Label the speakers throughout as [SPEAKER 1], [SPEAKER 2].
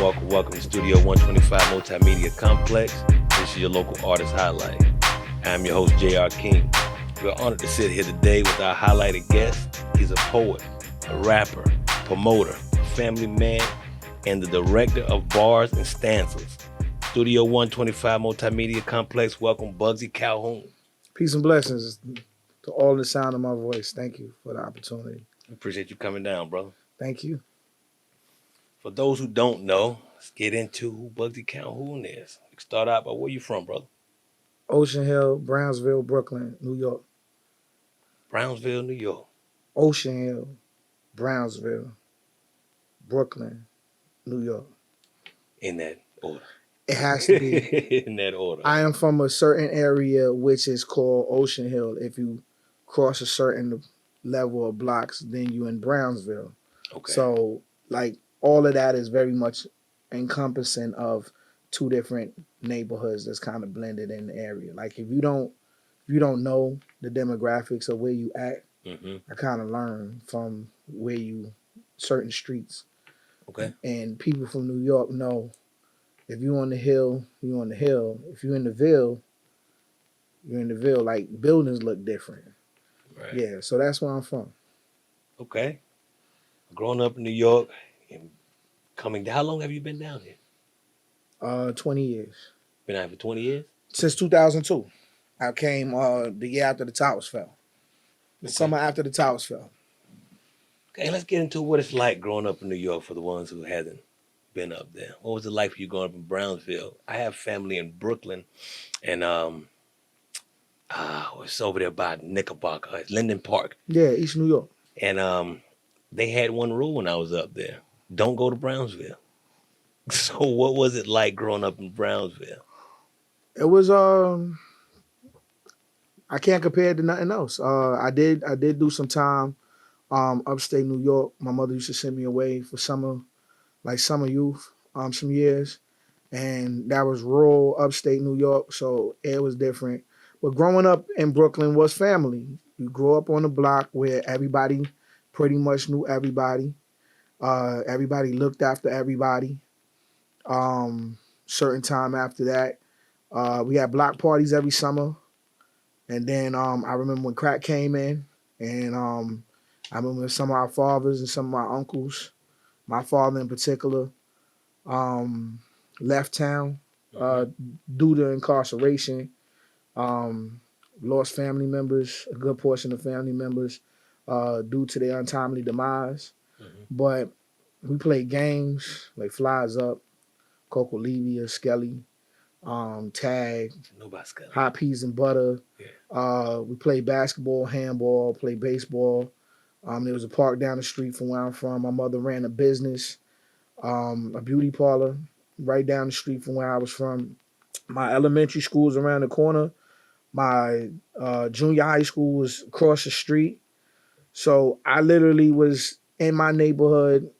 [SPEAKER 1] welcome to Studio 125 Multimedia Complex. This is your local artist highlight. I'm your host, J.R. King. We're honored to sit here today with our highlighted guest. He's a poet, a rapper, promoter, a family man, and the director of bars and stanzas. Studio 125 Multimedia Complex, welcome Bugsy Calhoun.
[SPEAKER 2] Peace and blessings to all the sound of my voice. Thank you for the opportunity.
[SPEAKER 1] Appreciate you coming down, brother.
[SPEAKER 2] Thank you.
[SPEAKER 1] For those who don't know, let's get into who Bugsy Calhoun is. Start out by where you from, brother?
[SPEAKER 2] Ocean Hill, Brownsville, Brooklyn, New York.
[SPEAKER 1] Brownsville, New York.
[SPEAKER 2] Ocean Hill, Brownsville, Brooklyn, New York.
[SPEAKER 1] In that order.
[SPEAKER 2] It has to be.
[SPEAKER 1] In that order.
[SPEAKER 2] I am from a certain area which is called Ocean Hill. If you cross a certain level of blocks, then you in Brownsville.
[SPEAKER 1] Okay.
[SPEAKER 2] So, like, all of that is very much encompassing of two different neighborhoods that's kind of blended in the area. Like, if you don't know the demographics of where you at, I kind of learn from where you certain streets.
[SPEAKER 1] Okay.
[SPEAKER 2] And people from New York know if you on the hill, you on the hill. If you in the Ville, you're in the Ville. Like, buildings look different.
[SPEAKER 1] Right.
[SPEAKER 2] Yeah, so that's where I'm from.
[SPEAKER 1] Okay. Growing up in New York and coming down, how long have you been down here?
[SPEAKER 2] 20 years.
[SPEAKER 1] Been out for 20 years?
[SPEAKER 2] Since 2002. I came the year after the towers fell. The summer after the towers fell.
[SPEAKER 1] Okay, let's get into what it's like growing up in New York for the ones who hasn't been up there. What was it like for you growing up in Brownsville? I have family in Brooklyn, and it's over there by Knickerbocker, it's Linden Park.
[SPEAKER 2] Yeah, East New York.
[SPEAKER 1] And they had one rule when I was up there: don't go to Brownsville. So, what was it like growing up in Brownsville?
[SPEAKER 2] It was I can't compare it to nothing else. I did do some time upstate New York. My mother used to send me away for summer youth, some years. And that was rural upstate New York, so it was different. But growing up in Brooklyn was family. You grew up on a block where everybody pretty much knew everybody. Everybody looked after everybody. Certain time after that, we had block parties every summer. And then I remember when crack came in, and I remember some of our fathers and some of my uncles, my father in particular, left town due to incarceration. Lost family members, a good portion of family members, due to their untimely demise. But we played games like Flies Up, Coco Levia, Skelly, tag, hot peas and butter.
[SPEAKER 1] Yeah.
[SPEAKER 2] We played basketball, handball, played baseball. There was a park down the street from where I'm from. My mother ran a business, a beauty parlor right down the street from where I was from. My elementary school was around the corner. My junior high school was across the street. So I literally was in my neighborhood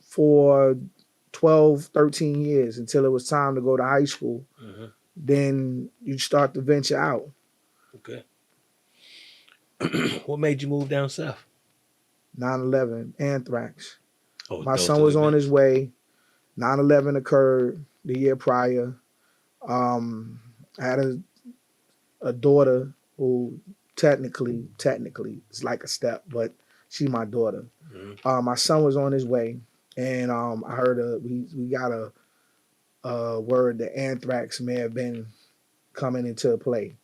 [SPEAKER 2] for 12, 13 years until it was time to go to high school. Then you start to venture out.
[SPEAKER 1] Okay. What made you move down south?
[SPEAKER 2] 9/11, anthrax.
[SPEAKER 1] Oh,
[SPEAKER 2] my son was on his way. 9/11 occurred the year prior. I had a daughter who technically it's like a step, but she's my daughter. My son was on his way, and I heard we got a word that anthrax may have been coming into play,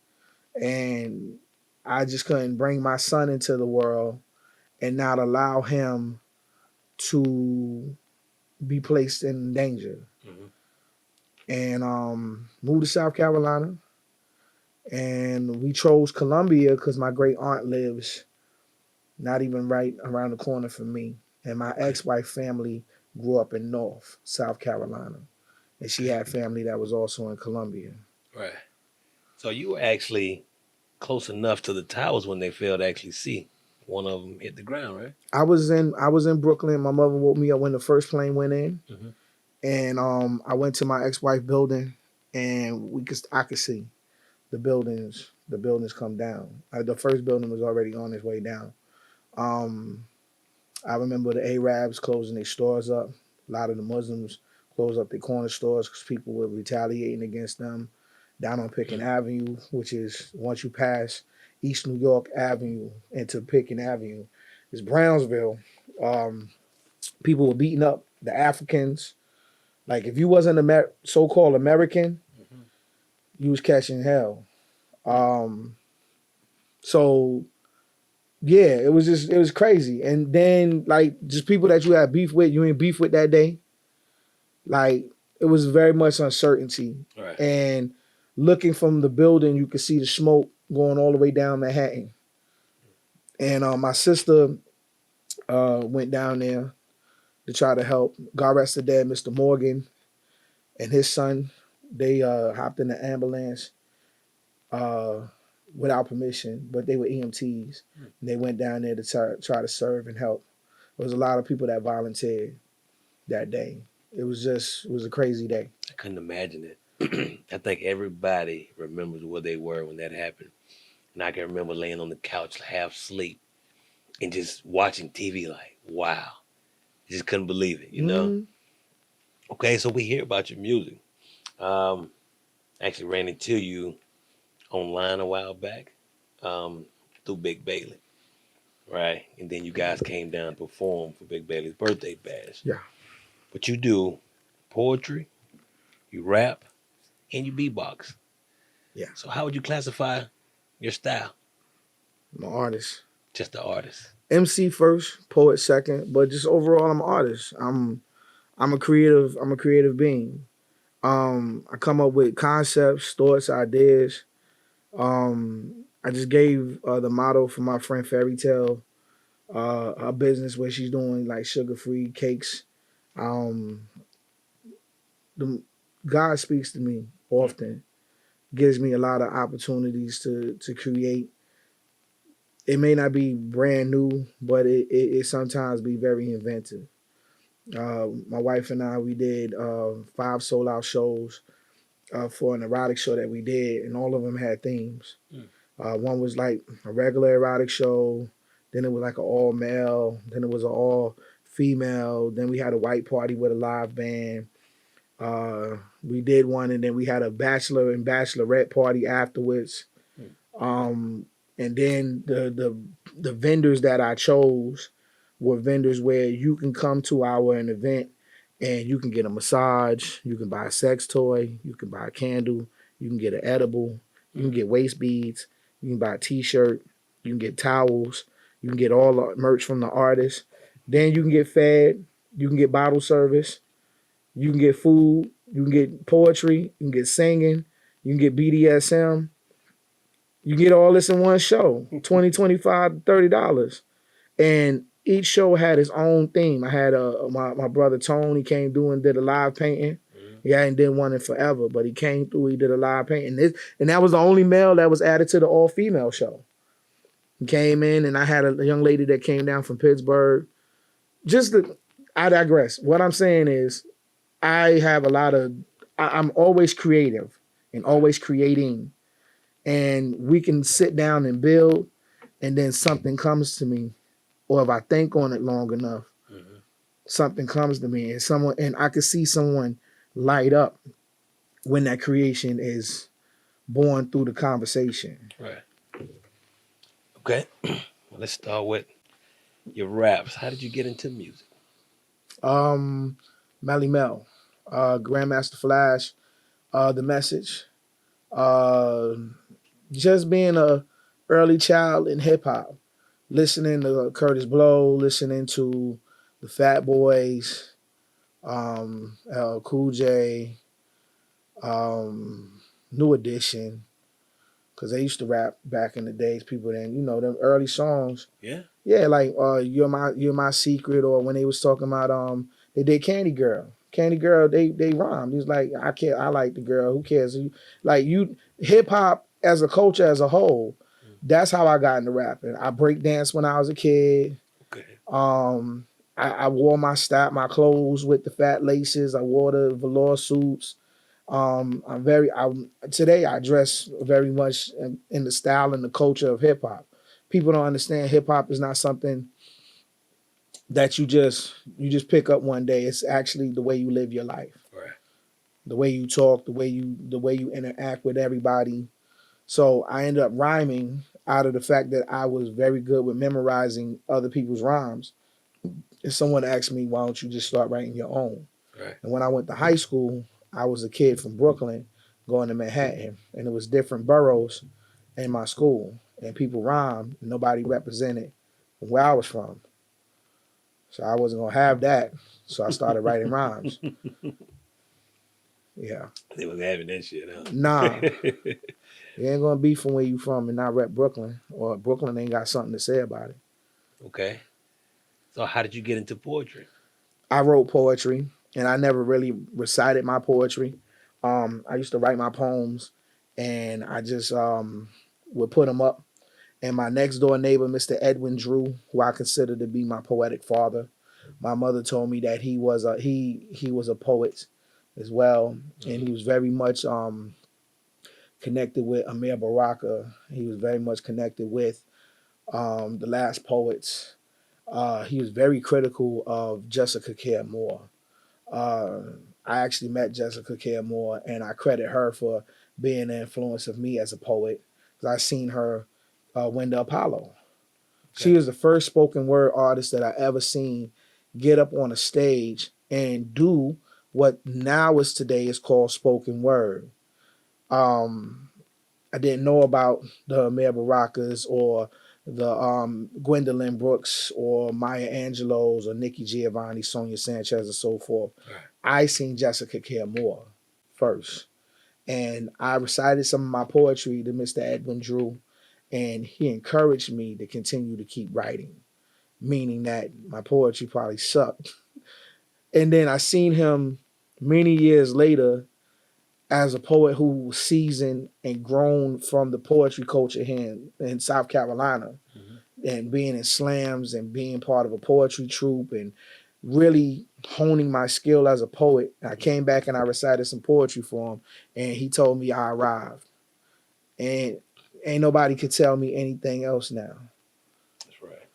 [SPEAKER 2] and I just couldn't bring my son into the world and not allow him to be placed in danger. And moved to South Carolina. And we chose Columbia because my great aunt lives not even right around the corner from me. And my ex-wife family grew up in North South Carolina. And she had family that was also in Columbia.
[SPEAKER 1] Right. So you were actually close enough to the towers when they fell to actually see one of them hit the ground, right?
[SPEAKER 2] I was in Brooklyn. My mother woke me up when the first plane went in. And I went to my ex-wife building, and I could see the buildings come down. The first building was already on its way down. I remember the Arabs closing their stores up. A lot of the Muslims closed up their corner stores because people were retaliating against them. Down on Pickens Avenue, which is once you pass East New York Avenue into Pickens Avenue, is Brownsville. Um, People were beating up the Africans. Like if you wasn't so-called American, you was catching hell. So yeah, it was crazy. And then like just people that you had beef with, you ain't beef with that day. Like it was very much uncertainty.
[SPEAKER 1] Right.
[SPEAKER 2] And looking from the building, you could see the smoke going all the way down Manhattan. And my sister went down there to try to help. God rest her dad, Mr. Morgan, and his son. They hopped in the ambulance without permission, but they were EMTs. And they went down there to try to serve and help. There was a lot of people that volunteered that day. It was a crazy day.
[SPEAKER 1] I couldn't imagine it. I think everybody remembers where they were when that happened. And I can remember laying on the couch half asleep and just watching TV like, wow. I just couldn't believe it, you know? Okay, so we hear about your music. Actually ran into you online a while back through Big Bailey, right? And then you guys came down to perform for Big Bailey's birthday bash.
[SPEAKER 2] Yeah.
[SPEAKER 1] But you do poetry, you rap, and you beatbox.
[SPEAKER 2] Yeah.
[SPEAKER 1] So how would you classify your style?
[SPEAKER 2] I'm an artist.
[SPEAKER 1] Just an artist.
[SPEAKER 2] MC first, poet second, but just overall I'm an artist. I'm a creative being. I come up with concepts, thoughts, ideas. I just gave the motto for my friend Fairy Tale, her business where she's doing like sugar-free cakes. God speaks to me often, gives me a lot of opportunities to create. It may not be brand new, but it sometimes be very inventive. My wife and I, we did 5 sold-out shows for an erotic show that we did, and all of them had themes. One was like a regular erotic show, then it was like an all-male, then it was an all-female, then we had a white party with a live band. We did one, and then we had a bachelor and bachelorette party afterwards. And then the vendors that I chose were vendors where you can come to an event and you can get a massage, you can buy a sex toy, you can buy a candle, you can get an edible, you can get waist beads, you can buy a t-shirt, you can get towels, you can get all the merch from the artist. Then you can get fed, you can get bottle service, you can get food, you can get poetry, you can get singing, you can get BDSM. You get all this in one show, $20, $25, $30. And each show had its own theme. I had my brother Tone, he came through and did a live painting. He hadn't did one in forever, but he came through, he did a live painting. And that was the only male that was added to the all-female show. He came in, and I had a young lady that came down from Pittsburgh. I digress. What I'm saying is I'm always creative and always creating. And we can sit down and build, and then something comes to me, or if I think on it long enough, something comes to me, and I can see someone light up when that creation is born through the conversation.
[SPEAKER 1] Right. Okay. Well, let's start with your raps. How did you get into music?
[SPEAKER 2] Melly Mel, Grandmaster Flash, The Message. Just being a early child in hip hop, listening to Curtis Blow, listening to the Fat Boys, LL Cool J, New Edition, because they used to rap back in the days. People then, them early songs. Yeah, like You're My Secret, or when they was talking about they did Candy Girl. Candy Girl, they rhymed. He's like, I like the girl. Who cares? Like hip hop as a culture as a whole. That's how I got into rapping. I break dance when I was a kid.
[SPEAKER 1] Okay.
[SPEAKER 2] I wore my clothes with the fat laces. I wore the velour suits. Today I dress very much in the style and the culture of hip hop. People don't understand hip hop is not something that you just pick up one day. It's actually the way you live your life,
[SPEAKER 1] Right.
[SPEAKER 2] the way you talk, the way you interact with everybody. So I ended up rhyming out of the fact that I was very good with memorizing other people's rhymes. And someone asked me, why don't you just start writing your own?
[SPEAKER 1] Right.
[SPEAKER 2] And when I went to high school, I was a kid from Brooklyn going to Manhattan, and it was different boroughs in my school, and people rhymed, and nobody represented where I was from. So I wasn't gonna have that. So I started writing rhymes. Yeah.
[SPEAKER 1] They was having that shit, huh?
[SPEAKER 2] Nah, you ain't gonna be from where you from and not rep Brooklyn, or Brooklyn ain't got something to say about it.
[SPEAKER 1] Okay. So how did you get into poetry?
[SPEAKER 2] I wrote poetry, and I never really recited my poetry. I used to write my poems, and I just would put them up. And my next door neighbor, Mr. Edwin Drew, who I consider to be my poetic father, my mother told me that he was a poet as well, and he was very much connected with Amir Baraka. He was very much connected with the last poets. He was very critical of Jessica Care Moore. Uh, I actually met Jessica Care Moore, and I credit her for being an influence of me as a poet, because I seen her win the Apollo. She
[SPEAKER 1] Okay.
[SPEAKER 2] was the first spoken word artist that I ever seen get up on a stage and do what now is today is called spoken word. Um, I didn't know about the Amir Barakas or the Gwendolyn Brooks or Maya Angelou's or Nikki Giovanni, Sonia Sanchez, and so forth.
[SPEAKER 1] Right.
[SPEAKER 2] I seen Jessica Care Moore first. And I recited some of my poetry to Mr. Edwin Drew, and he encouraged me to continue to keep writing, meaning that my poetry probably sucked. And then I seen him many years later as a poet who was seasoned and grown from the poetry culture here in South Carolina, and being in slams and being part of a poetry troupe and really honing my skill as a poet. I came back and I recited some poetry for him, and he told me I arrived. And ain't nobody could tell me anything else now.
[SPEAKER 1] That's right.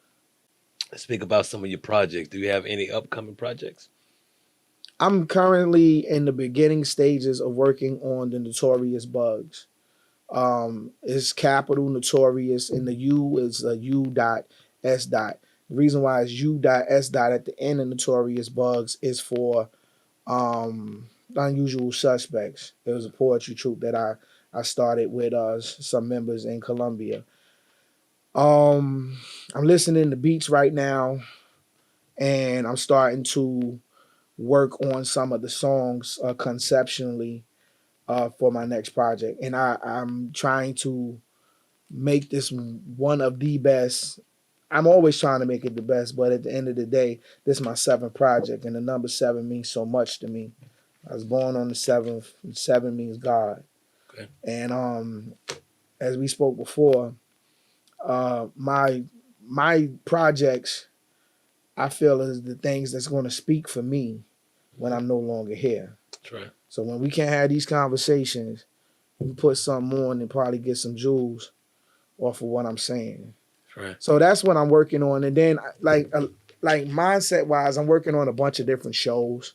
[SPEAKER 1] Let's speak about some of your projects. Do you have any upcoming projects?
[SPEAKER 2] I'm currently in the beginning stages of working on the Notorious Bugs. It's capital Notorious, and the U is a U dot S dot. The reason why it's U dot S dot at the end of Notorious Bugs is for Unusual Suspects. It was a poetry troupe that I started with some members in Colombia. I'm listening to beats right now, and I'm starting to work on some of the songs conceptually for my next project. And I'm trying to make this one of the best. I'm always trying to make it the best, but at the end of the day, this is my seventh project, and the number seven means so much to me. I was born on the seventh, and seven means God.
[SPEAKER 1] Okay.
[SPEAKER 2] And as we spoke before, my projects, I feel, is the things that's going to speak for me when I'm no longer here.
[SPEAKER 1] That's right.
[SPEAKER 2] So when we can't have these conversations, we put something on and probably get some jewels off of what I'm saying.
[SPEAKER 1] That's right.
[SPEAKER 2] So that's what I'm working on. And then like mindset wise, I'm working on a bunch of different shows.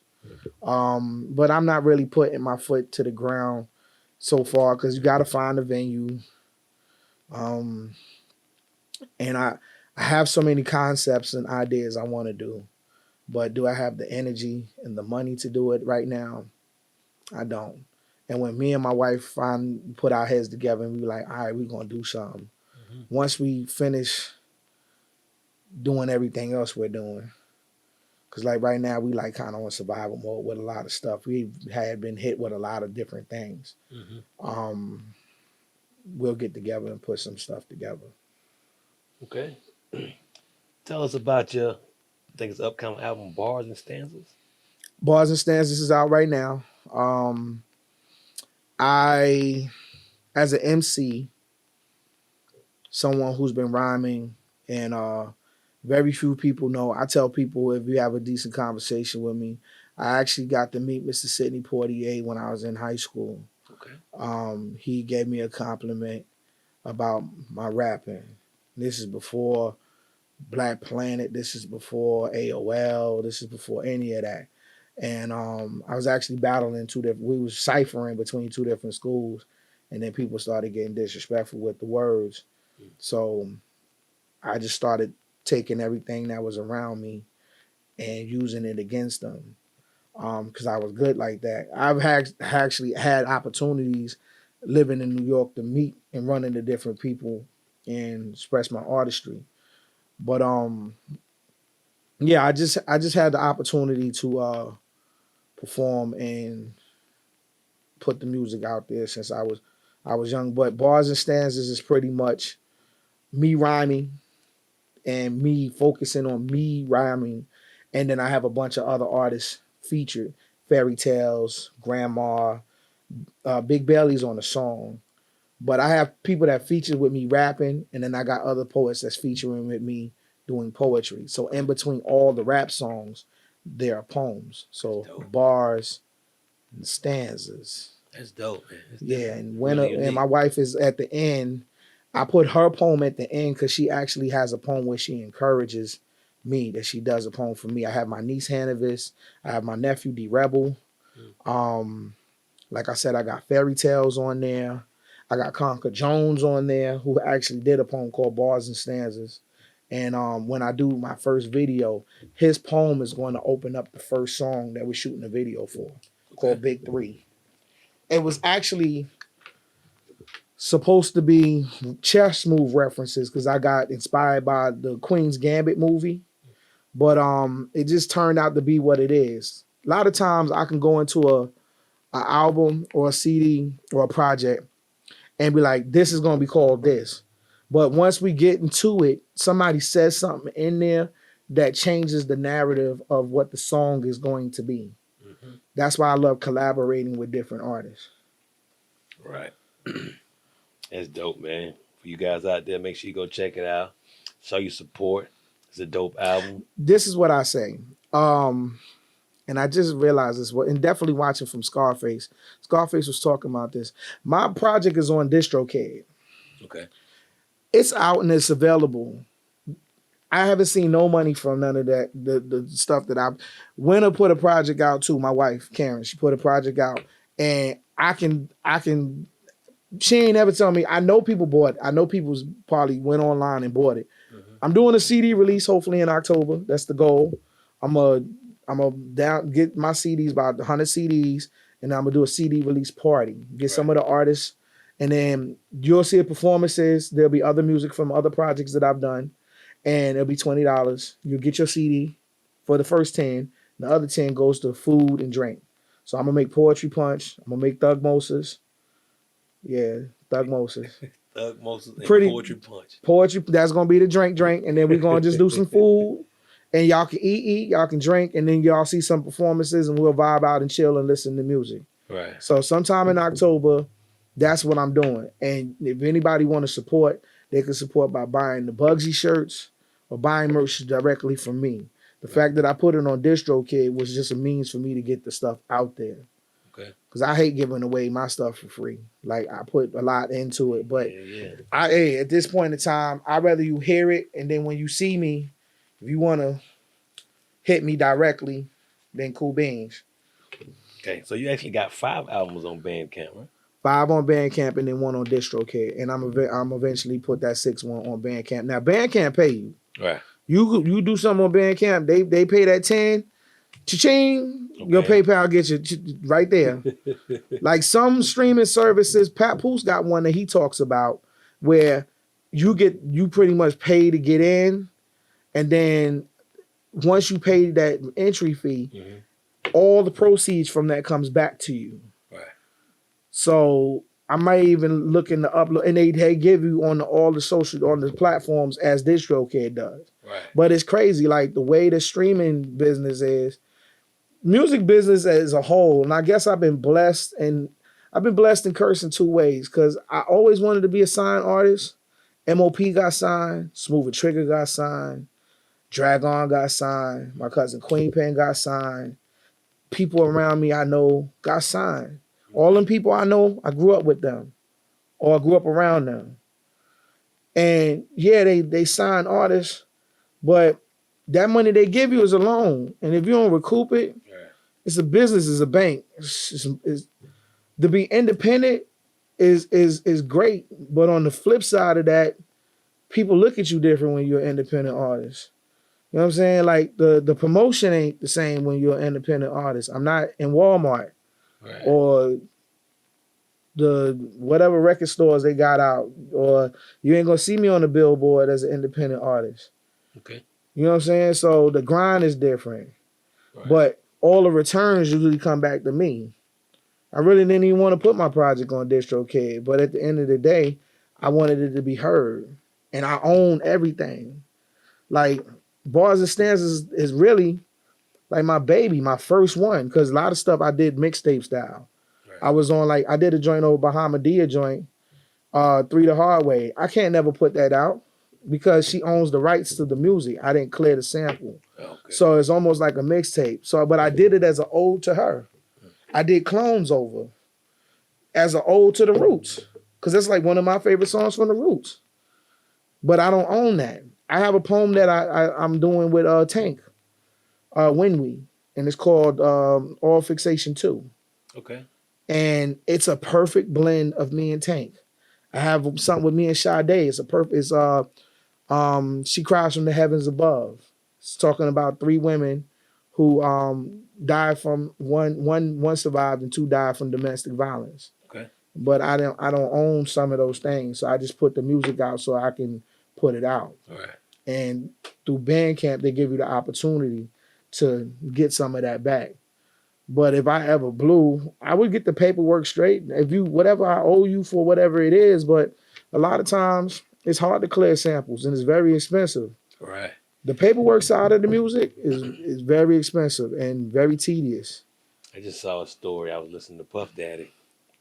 [SPEAKER 2] But I'm not really putting my foot to the ground so far, because you got to find a venue. And I have so many concepts and ideas I want to do, but do I have the energy and the money to do it right now? I don't. And when me and my wife put our heads together and we were like, all right, we're gonna do something. Once we finish doing everything else we're doing, because like right now we like kind of on survival mode with a lot of stuff. We had been hit with a lot of different things. We'll get together and put some stuff together.
[SPEAKER 1] Okay. Tell us about your, I think it's upcoming album, Bars and Stanzas.
[SPEAKER 2] Bars and Stanzas is out right now. I, as an MC, someone who's been rhyming, and very few people know. I tell people, if you have a decent conversation with me, I actually got to meet Mr. Sidney Poitier when I was in high school.
[SPEAKER 1] Okay.
[SPEAKER 2] He gave me a compliment about my rapping. This is before Black Planet. This is before AOL. This is before any of that. And I was actually battling two different. We was ciphering between two different schools, and then people started getting disrespectful with the words. So I just started taking everything that was around me and using it against them, because I was good like that. I've actually had opportunities living in New York to meet and run into different people and express my artistry. But yeah, I just had the opportunity to perform and put the music out there since I was young. But bars and stanzas is pretty much me rhyming and me focusing on me rhyming, and then I have a bunch of other artists featured. Fairy Tales, Grandma, Big Belly's on the song. But I have people that feature with me rapping, and then I got other poets that's featuring with me doing poetry. So in between all the rap songs, there are poems. So bars and stanzas.
[SPEAKER 1] That's dope, man.
[SPEAKER 2] Yeah, and
[SPEAKER 1] Really
[SPEAKER 2] and my wife is at the end. I put her poem at the end because she actually has a poem where she encourages me, that she does a poem for me. I have my niece Hanavis. I have my nephew D Rebel. Like I said, I got Fairy Tales on there. I got Conker Jones on there, who actually did a poem called Bars and Stanzas. And when I do my first video, his poem is going to open up the first song that we're shooting a video for, called Big Three. It was actually supposed to be chess move references because I got inspired by the Queen's Gambit movie, but it just turned out to be what it is. A lot of times I can go into a album or a CD or a project and be like, this is going to be called this. But once we get into it, somebody says something in there that changes the narrative of what the song is going to be. Mm-hmm. That's why I love collaborating with different artists.
[SPEAKER 1] Right. That's dope, man. For you guys out there, make sure you go check it out. Show your support. It's a dope album.
[SPEAKER 2] This is what I say. And I just realized this, and definitely watching from Scarface. Scarface was talking about this. My project is on DistroKid.
[SPEAKER 1] Okay.
[SPEAKER 2] It's out and it's available. I haven't seen no money from none of that. The stuff that I've. Winter put a project out too. My wife Karen, she put a project out, and I can. She ain't ever tell me. I know people bought it. I know people probably went online and bought it. Mm-hmm. I'm doing a CD release hopefully in October. That's the goal. I'm a get my CDs, about 100 CDs, and I'm gonna do a CD release party. Get some of the artists, and then you'll see performances. There'll be other music from other projects that I've done, and it'll be $20. You'll get your CD for the first 10. The other 10 goes to food and drink. So I'm gonna make Poetry Punch. I'm gonna make Thug Moses. Yeah, Thug Moses.
[SPEAKER 1] Thug Moses and
[SPEAKER 2] Pretty
[SPEAKER 1] Poetry Punch.
[SPEAKER 2] Poetry. That's gonna be the drink, and then we're gonna just do some food. And y'all can eat, y'all can drink, and then y'all see some performances, and we'll vibe out and chill and listen to music. Right. So sometime in October, that's what I'm doing. And if anybody want to support, they can support by buying the Bugsy shirts or buying merch directly from me. The fact that I put it on DistroKid was just a means for me to get the stuff out there. Okay. Because I hate giving away my stuff for free. Like, I put a lot into it. But at this point in time, I'd rather you hear it, and then when you see me, if you want to hit me directly, then cool beans.
[SPEAKER 1] Okay, so you actually got 5 albums on Bandcamp, right?
[SPEAKER 2] 5 on Bandcamp and then 1 on DistroKid. And I'm eventually put that 6th one on Bandcamp. Now, Bandcamp pay you. Right. You do something on Bandcamp, they pay that 10, cha-ching, okay. Your PayPal gets you right there. Like some streaming services, Pat Poose got one that he talks about where you pretty much pay to get in. And then once you pay that entry fee, all the proceeds from that comes back to you. Right. So I might even look into upload, and they give you on all the platforms as DistroKid does. Right. But it's crazy, like the way the streaming business is, music business as a whole. And I guess I've been blessed and cursed in 2 ways, because I always wanted to be a signed artist. MOP got signed, Smooth and Trigger got signed. Dragon got signed. My cousin Queen Pen got signed. People around me I know got signed. All them people I know, I grew up with them, or I grew up around them. And yeah, they sign artists, But that money they give you is a loan, and if you don't recoup it,
[SPEAKER 1] Right.
[SPEAKER 2] it's a business, it's a bank. To be independent is great, but on the flip side of that, people look at you different when you're an independent artist. You know what I'm saying? Like the promotion ain't the same when you're an independent artist. I'm not in Walmart
[SPEAKER 1] Right.
[SPEAKER 2] or the whatever record stores they got out, or you ain't gonna see me on the billboard as an independent artist.
[SPEAKER 1] Okay.
[SPEAKER 2] You know what I'm saying? So the grind is different,
[SPEAKER 1] Right.
[SPEAKER 2] but all the returns usually come back to me. I really didn't even want to put my project on DistroKid, but at the end of the day, I wanted it to be heard, and I own everything. Like Bars and Stanzas is really like my baby, my first one, because a lot of stuff I did mixtape style.
[SPEAKER 1] Right.
[SPEAKER 2] I was on I did a joint over Bahamadia joint, Three the Hard Way. I can't never put that out because she owns the rights to the music. I didn't clear the sample.
[SPEAKER 1] Okay.
[SPEAKER 2] So it's almost like a mixtape. So, but I did it as an ode to her. I did Clones Over as an ode to the Roots, because that's like one of my favorite songs from the Roots. But I don't own that. I have a poem that I'm doing with Tank, When We, and it's called All Fixation 2.
[SPEAKER 1] Okay.
[SPEAKER 2] And it's a perfect blend of me and Tank. I have something with me and Sade. It's a perfect. It's She Cries from the Heavens Above. It's talking about three women who died from one survived and two died from domestic violence.
[SPEAKER 1] Okay.
[SPEAKER 2] But I don't own some of those things, so I just put the music out so I can put it out.
[SPEAKER 1] All right.
[SPEAKER 2] And through Bandcamp, they give you the opportunity to get some of that back. But if I ever blew, I would get the paperwork straight. If you whatever I owe you for whatever it is, but a lot of times it's hard to clear samples and it's very expensive.
[SPEAKER 1] Right.
[SPEAKER 2] The paperwork side of the music is very expensive and very tedious.
[SPEAKER 1] I just saw a story. I was listening to Puff Daddy,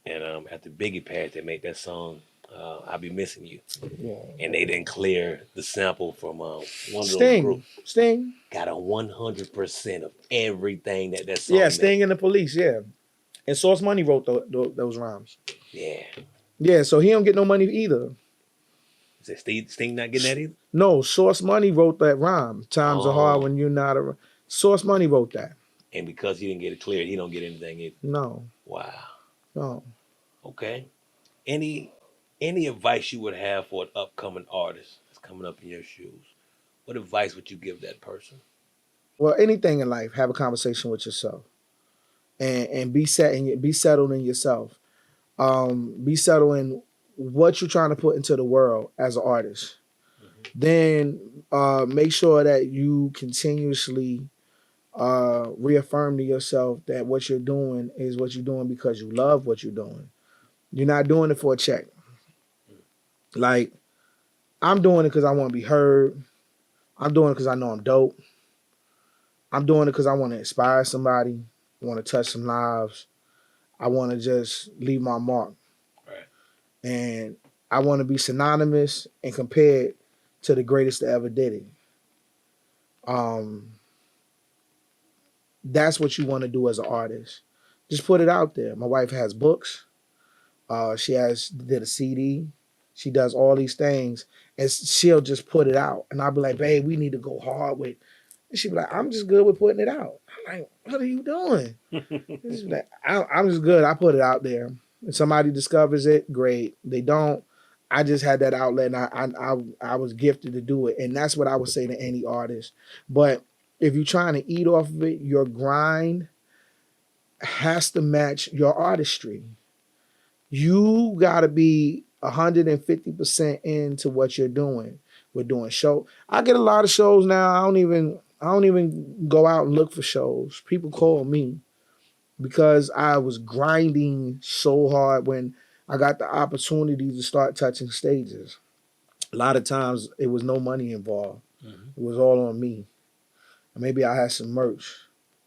[SPEAKER 1] and after Biggie passed, they made that song, "I'll Be Missing You,"
[SPEAKER 2] Yeah.
[SPEAKER 1] and they didn't clear the sample from one of those
[SPEAKER 2] Sting.
[SPEAKER 1] groups.
[SPEAKER 2] Sting.
[SPEAKER 1] Got a 100% of everything that song.
[SPEAKER 2] Yeah, Sting and the Police. Yeah, and Source Money wrote those rhymes.
[SPEAKER 1] Yeah.
[SPEAKER 2] Yeah, so he don't get no money either.
[SPEAKER 1] Is that Sting not getting that either?
[SPEAKER 2] No, Source Money wrote that rhyme. Times are hard when you're not a. Source Money wrote that.
[SPEAKER 1] And because he didn't get it cleared, he don't get anything either.
[SPEAKER 2] No.
[SPEAKER 1] Wow.
[SPEAKER 2] No.
[SPEAKER 1] Okay. Any advice you would have for an upcoming artist that's coming up in your shoes? What advice would you give that person?
[SPEAKER 2] Well, anything in life, have a conversation with yourself, and be settled in yourself. Be settled in what you're trying to put into the world as an artist. Mm-hmm. Then make sure that you continuously reaffirm to yourself that what you're doing is what you're doing because you love what you're doing. You're not doing it for a check. Like, I'm doing it because I want to be heard. I'm doing it because I know I'm dope. I'm doing it because I want to inspire somebody. I want to touch some lives. I want to just leave my mark.
[SPEAKER 1] Right.
[SPEAKER 2] And I want to be synonymous and compared to the greatest that ever did it. That's what you want to do as an artist. Just put it out there. My wife has books. She did a CD. She does all these things, and she'll just put it out. And I'll be like, babe, we need to go hard with. And she'll be like, I'm just good with putting it out. I'm like, what are you doing? She's like, I'm just good. I put it out there. If somebody discovers it, great. They don't. I just had that outlet, and I was gifted to do it. And that's what I would say to any artist. But if you're trying to eat off of it, your grind has to match your artistry. You gotta be 150% into what you're doing. We're doing show. I get a lot of shows now. I don't even go out and look for shows. People call me because I was grinding so hard when I got the opportunity to start touching stages. A lot of times it was no money involved. Mm-hmm. It was all on me. Maybe I had some merch,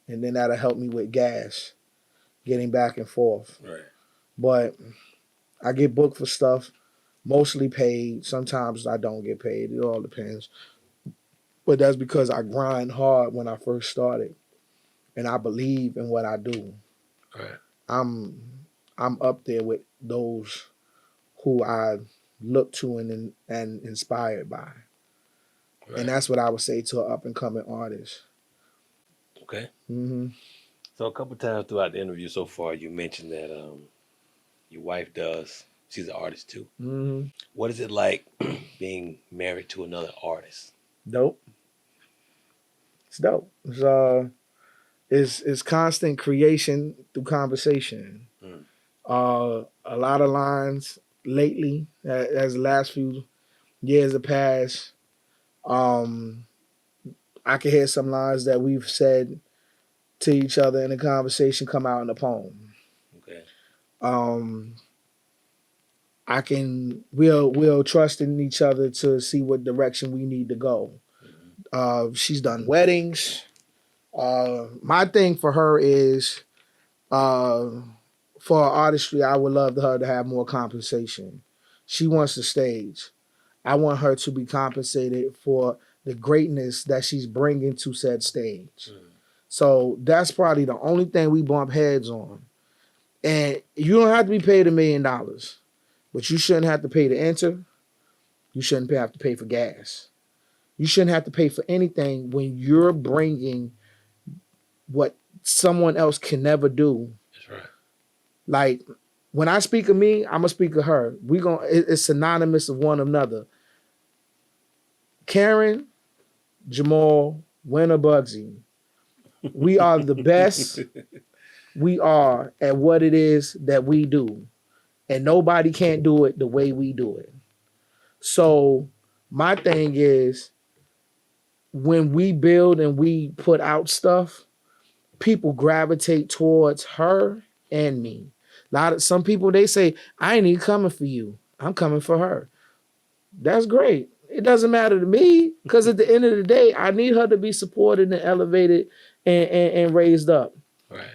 [SPEAKER 2] and then that'll help me with gas, getting back and forth.
[SPEAKER 1] Right.
[SPEAKER 2] But I get booked for stuff, mostly paid. Sometimes I don't get paid. It all depends. But that's because I grind hard when I first started, and I believe in what I do.
[SPEAKER 1] Right.
[SPEAKER 2] I'm up there with those who I look to and inspired by.
[SPEAKER 1] Right.
[SPEAKER 2] And that's what I would say to an up and coming artist.
[SPEAKER 1] Okay.
[SPEAKER 2] Mm-hmm.
[SPEAKER 1] So a couple times throughout the interview so far, you mentioned that your wife does. She's an artist too.
[SPEAKER 2] Mm-hmm.
[SPEAKER 1] What is it like being married to another artist?
[SPEAKER 2] Dope. It's dope. It's constant creation through conversation.
[SPEAKER 1] Mm.
[SPEAKER 2] A lot of lines lately, as the last few years have passed, I can hear some lines that we've said to each other in a conversation come out in a poem.
[SPEAKER 1] Okay.
[SPEAKER 2] We'll trust in each other to see what direction we need to go. She's done weddings. My thing for her is, for her artistry, I would love her to have more compensation. She wants the stage. I want her to be compensated for the greatness that she's bringing to said stage. So that's probably the only thing we bump heads on. And you don't have to be paid $1 million, but you shouldn't have to pay to enter. You shouldn't have to pay for gas. You shouldn't have to pay for anything when you're bringing what someone else can never do.
[SPEAKER 1] That's right.
[SPEAKER 2] Like, when I speak of me, I'm gonna speak of her. It's synonymous of one another. Karen, Jamal, Winner, Bugsy. We are the best we are at what it is that we do. And nobody can't do it the way we do it. So my thing is, when we build and we put out stuff, people gravitate towards her and me. Some people, they say, I ain't even coming for you. I'm coming for her. That's great. It doesn't matter to me, because at the end of the day, I need her to be supported and elevated and raised up.
[SPEAKER 1] Right.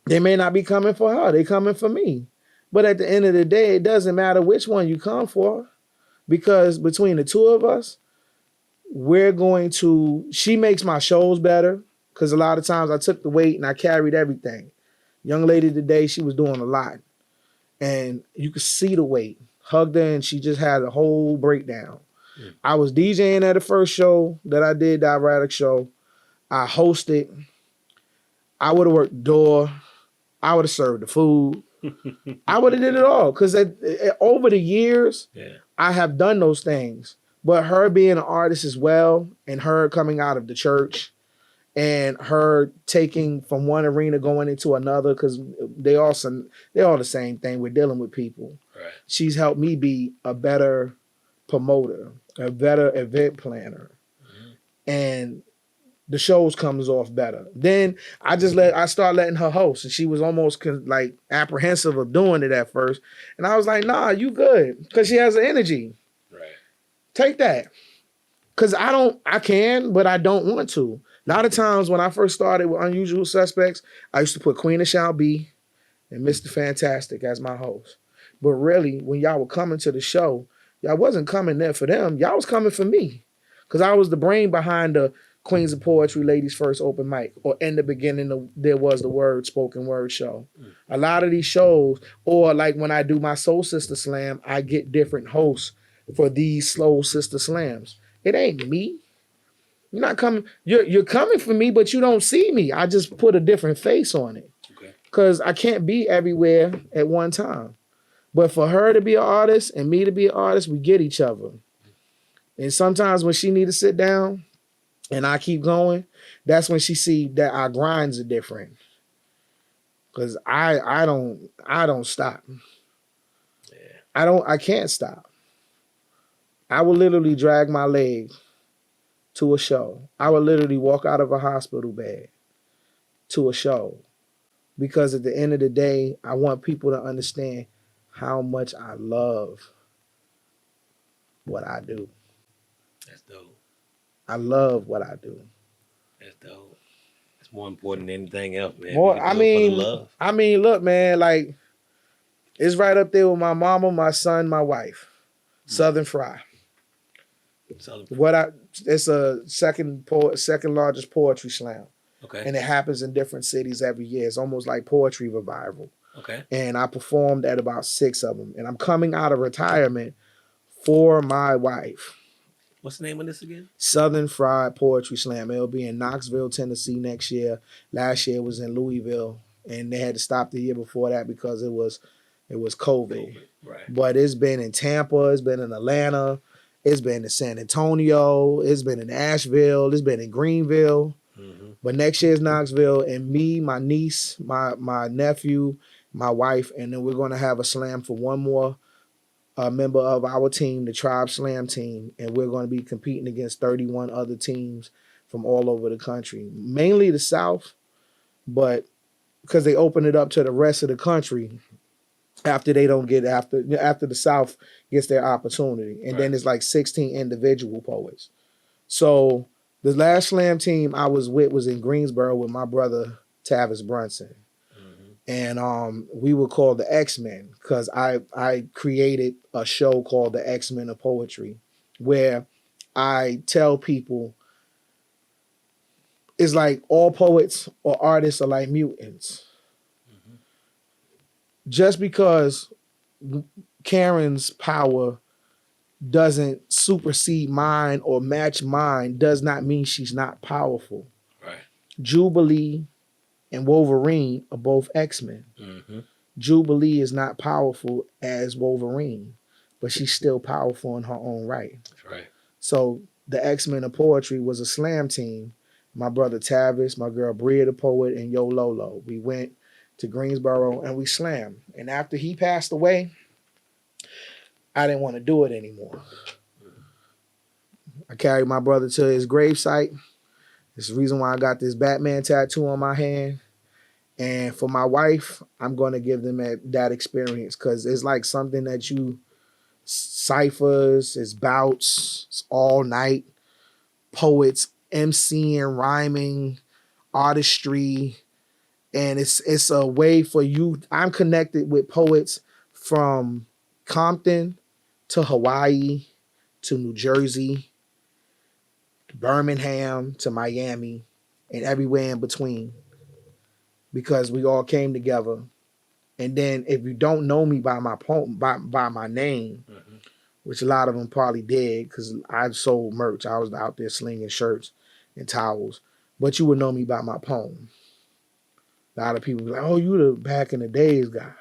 [SPEAKER 2] They may not be coming for her. They coming for me. But at the end of the day, it doesn't matter which one you come for, because between the two of us, she makes my shows better, because a lot of times I took the weight and I carried everything. Young lady today, she was doing a lot. And you could see the weight. Hugged her and she just had a whole breakdown. Mm. I was DJing at the first show that I did, the Ironic show. I hosted. I would have worked the door. I would have served the food. I would have did it all. Because over the years, I have done those things. But her being an artist as well, and her coming out of the church, and her taking from one arena going into another, because they're all the same thing. We're dealing with people. Right. She's helped me be a better promoter, a better event planner, and the shows comes off better. Then I start letting her host, and she was almost like apprehensive of doing it at first, and I was like, "Nah, you good," because she has the energy. Right. Take that, because I can, but I don't want to. A lot of times when I first started with Unusual Suspects, I used to put Queen of Shall Be and Mr. Fantastic as my host. But really, when y'all were coming to the show, y'all wasn't coming there for them. Y'all was coming for me. Because I was the brain behind the Queens of Poetry Ladies First Open Mic. Or in the beginning, there was the spoken word show. A lot of these shows, or like when I do my Soul Sister Slam, I get different hosts for these Soul Sister Slams. It ain't me. You're not coming. You're coming for me, but you don't see me. I just put a different face on it. Because I can't be everywhere at one time. But for her to be an artist and me to be an artist, we get each other. And sometimes when she need to sit down and I keep going, that's when she see that our grinds are different. Because I don't stop. Yeah. I can't stop. I will literally drag my leg to a show. I would literally walk out of a hospital bed to a show, because at the end of the day, I want people to understand how much I love what I do.
[SPEAKER 1] That's dope.
[SPEAKER 2] I love what I do.
[SPEAKER 1] That's dope. It's more important than anything else, man.
[SPEAKER 2] I mean, look, man, like, it's right up there with my mama, my son, my wife. Southern Fry. It's a second largest poetry slam. Okay. And it happens in different cities every year. It's almost like poetry revival. Okay. And I performed at about 6 of them. And I'm coming out of retirement for my wife.
[SPEAKER 1] What's the name of this again?
[SPEAKER 2] Southern Fried Poetry Slam. It'll be in Knoxville, Tennessee next year. Last year it was in Louisville, and they had to stop the year before that because it was COVID.
[SPEAKER 1] Right.
[SPEAKER 2] But it's been in Tampa, it's been in Atlanta, it's been in San Antonio, it's been in Asheville, it's been in Greenville.
[SPEAKER 1] Mm-hmm.
[SPEAKER 2] But next year's Knoxville, and me, my niece, my nephew, my wife, and then we're gonna have a slam for one more member of our team, the Tribe Slam team, and we're going to be competing against 31 other teams from all over the country, mainly the South, but because they open it up to the rest of the country after they don't get after the South gets their opportunity, and then it's like 16 individual poets. So the last slam team I was with was in Greensboro with my brother Tavis Brunson. And we were called the X-Men because I created a show called the X-Men of Poetry, where I tell people it's like all poets or artists are like mutants. Just because Karen's power doesn't supersede mine or match mine does not mean she's not powerful.
[SPEAKER 1] Right.
[SPEAKER 2] Jubilee and Wolverine are both X-Men. Jubilee is not powerful as Wolverine, but she's still powerful in her own right.
[SPEAKER 1] That's right.
[SPEAKER 2] So the X-Men of Poetry was a slam team. My brother Tavis, my girl Bria the poet, and Yo Lolo. We went to Greensboro and we slammed. And after he passed away, I didn't want to do it anymore. I carried my brother to his gravesite. It's the reason why I got this Batman tattoo on my hand. And for my wife, I'm going to give them that experience because it's like something that you ciphers, it's bouts, it's all night, poets, MCing, rhyming, artistry. And it's a way for you. I'm connected with poets from Compton to Hawaii to New Jersey, Birmingham to Miami, and everywhere in between, because we all came together. And then if you don't know me by my poem, by my name, which a lot of them probably did because I sold merch. I was out there slinging shirts and towels, but you would know me by my poem. A lot of people be like, "Oh, you the back in the days guy."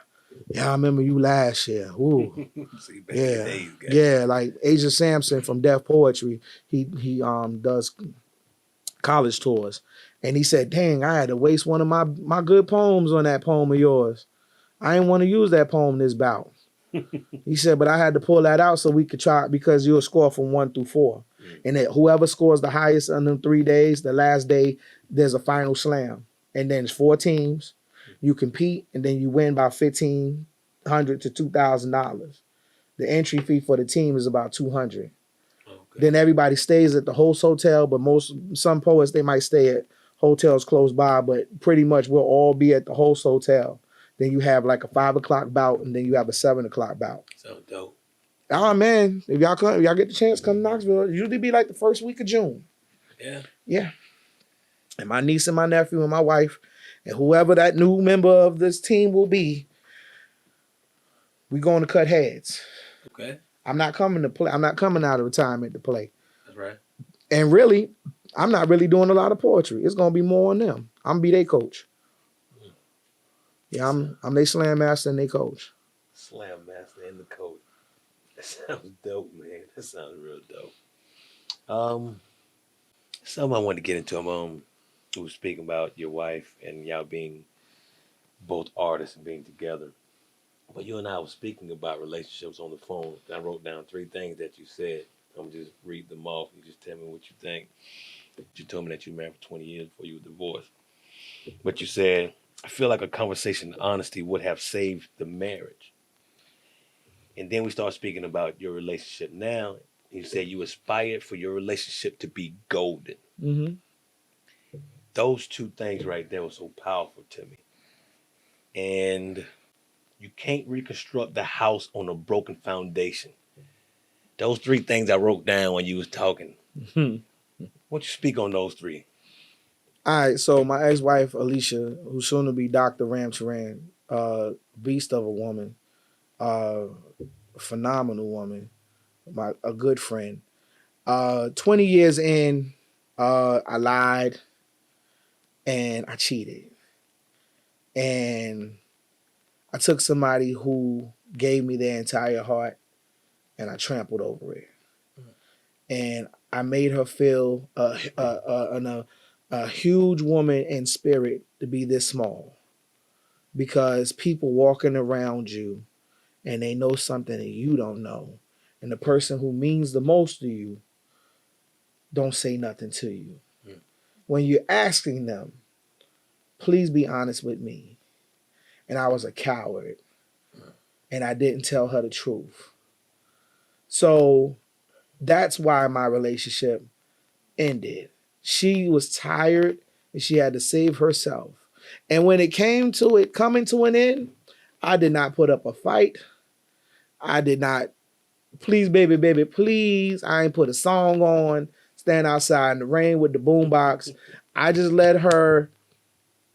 [SPEAKER 2] Yeah, I remember you last year. Ooh.
[SPEAKER 1] See, back in the days guy.
[SPEAKER 2] Yeah, like Asia Sampson from Def Poetry. He does college tours. And he said, "Dang, I had to waste one of my good poems on that poem of yours. I didn't want to use that poem this bout." He said, "But I had to pull that out so we could try, because you'll score from 1 through 4. And that whoever scores the highest in them 3 days, the last day, there's a final slam. And then it's 4 teams. You compete, and then you win by $1,500 to $2,000. The entry fee for the team is about $200. Okay. Then everybody stays at the host hotel, but some poets, they might stay at hotels close by, but pretty much we'll all be at the host hotel. Then you have like a 5 o'clock bout, and then you have a 7 o'clock bout.
[SPEAKER 1] So dope.
[SPEAKER 2] Oh man, if y'all get the chance, come to Knoxville. It usually be like the first week of June.
[SPEAKER 1] Yeah.
[SPEAKER 2] Yeah. And my niece and my nephew and my wife and whoever that new member of this team will be, we going to cut heads.
[SPEAKER 1] Okay.
[SPEAKER 2] I'm not coming to play. I'm not coming out of retirement to play.
[SPEAKER 1] That's right.
[SPEAKER 2] And really, I'm not really doing a lot of poetry. It's gonna be more on them. I'm gonna be their coach. Yeah, I'm their slam master and their coach.
[SPEAKER 1] Slam master and the coach. That sounds dope, man. That sounds real dope. Something I wanted to get into. We were speaking about your wife and y'all being both artists and being together. But you and I were speaking about relationships on the phone. I wrote down 3 things that you said. I'm gonna just read them off. You just tell me what you think. You told me that you were married for 20 years before you were divorced. But you said, "I feel like a conversation in honesty would have saved the marriage." And then we start speaking about your relationship now. You said you aspired for your relationship to be golden.
[SPEAKER 2] Mm-hmm.
[SPEAKER 1] Those 2 things right there were so powerful to me. And you can't reconstruct the house on a broken foundation. Those 3 things I wrote down when you was talking. Why don't you speak on those 3?
[SPEAKER 2] All right, so my ex-wife, Alicia, who's soon to be Dr. Ramcharan, beast of a woman, phenomenal woman, a good friend. 20 years in, I lied and I cheated. And I took somebody who gave me their entire heart and I trampled over it. And I made her feel a huge woman in spirit to be this small. Because people walking around you and they know something that you don't know. And the person who means the most to you don't say nothing to you. When you're asking them, please be honest with me. And I was a coward. And I didn't tell her the truth. So that's why my relationship ended. She was tired and she had to save herself. And when it came to it coming to an end, I did not put up a fight. I did not, please, baby, baby, please. I ain't put a song on, stand outside in the rain with the boombox. I just let her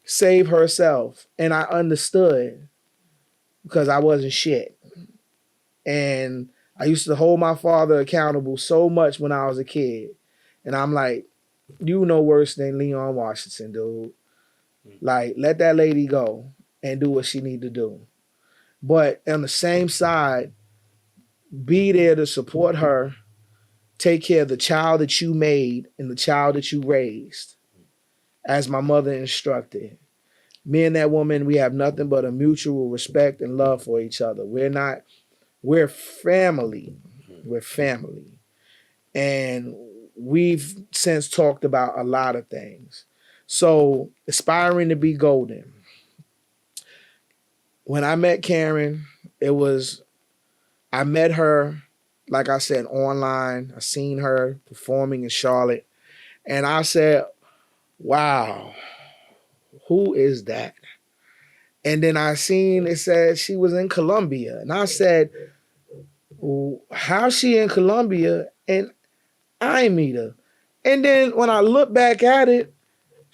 [SPEAKER 2] save herself. And I understood because I wasn't shit. And I used to hold my father accountable so much when I was a kid. And I'm like, you know worse than Leon Washington, dude. Like, let that lady go and do what she need to do. But on the same side, be there to support her, take care of the child that you made and the child that you raised, as my mother instructed. Me and that woman, we have nothing but a mutual respect and love for each other. We're family. We're family. And we've since talked about a lot of things. So, aspiring to be golden. When I met Karen, I met her, like I said, online. I seen her performing in Charlotte. And I said, wow, who is that? And then I seen it said she was in Colombia. And I said, well, how's she in Colombia? And I meet her. And then when I look back at it,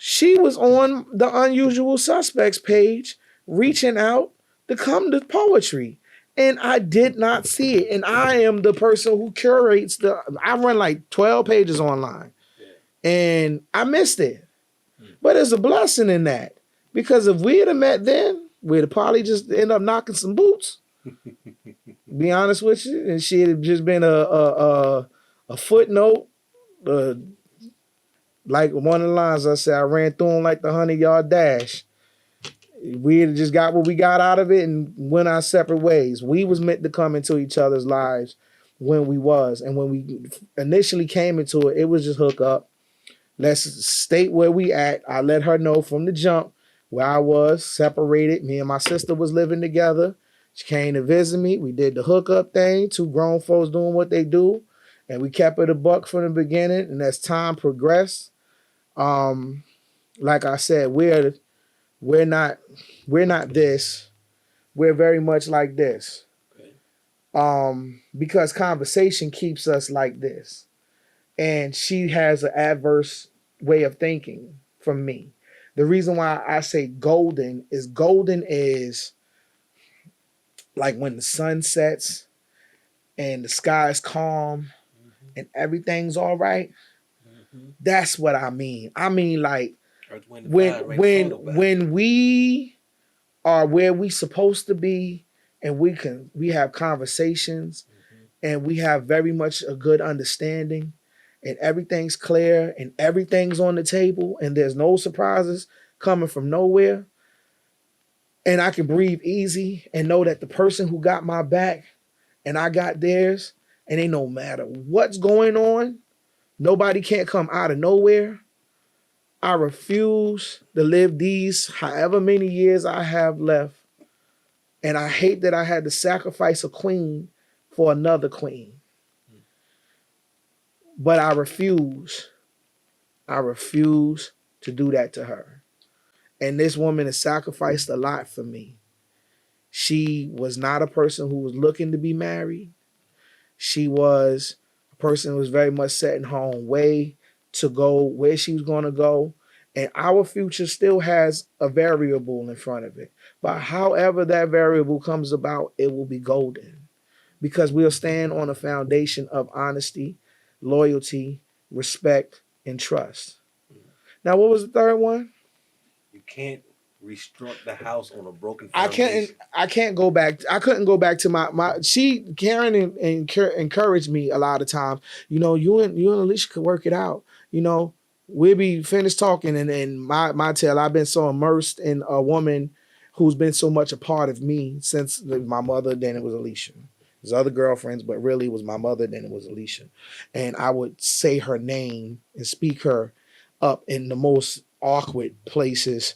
[SPEAKER 2] she was on the Unusual Suspects page reaching out to come to poetry. And I did not see it. And I am the person who curates I run like 12 pages online. And I missed it. But there's a blessing in that. Because if we had met then, we'd have probably just end up knocking some boots. Be honest with you. And she'd have just been a footnote. Like one of the lines I said, I ran through them like the 100-yard dash. We had just got what we got out of it and went our separate ways. We was meant to come into each other's lives when we was. And when we initially came into it, it was just hook up. Let's state where we at. I let her know from the jump where I was separated. Me and my sister was living together. She came to visit me. We did the hookup thing. Two grown folks doing what they do. And we kept it a buck from the beginning. And as time progressed, like I said, we're not this. We're very much like this. Okay. Because conversation keeps us like this. And she has an adverse way of thinking from me. The reason why I say golden is like when the sun sets and the sky is calm and everything's all right. That's what I mean. I mean, like when we are where we supposed to be and we have conversations and we have very much a good understanding and everything's clear and everything's on the table and there's no surprises coming from nowhere. And I can breathe easy and know that the person who got my back and I got theirs, and they no matter what's going on, nobody can't come out of nowhere. I refuse to live these however many years I have left. And I hate that I had to sacrifice a queen for another queen. But I refuse. I refuse to do that to her. And this woman has sacrificed a lot for me. She was not a person who was looking to be married. She was a person who was very much set in her own way to go where she was going to go. And our future still has a variable in front of it. But however that variable comes about, it will be golden. Because we'll stand on a foundation of honesty, loyalty, respect, and trust. Now, what was the third one?
[SPEAKER 1] You can't restruct the house on a broken
[SPEAKER 2] I
[SPEAKER 1] foundation.
[SPEAKER 2] can't go back. I couldn't go back to my Karen encouraged me a lot of times. You and Alicia could work it out. We'll be finished talking and my tale. I've been so immersed in a woman who's been so much a part of me since my mother, then it was Alicia. There's other girlfriends, but really it was my mother, then it was Alicia. And I would say her name and speak her up in the most awkward places.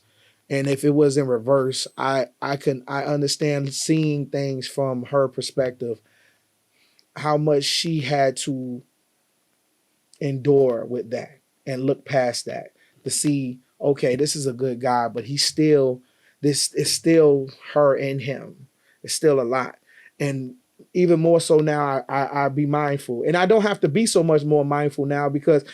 [SPEAKER 2] And if it was in reverse, I understand seeing things from her perspective, how much she had to endure with that and look past that to see, okay, this is a good guy, but this is still her in him. It's still a lot. And even more so now, I be mindful. And I don't have to be so much more mindful now because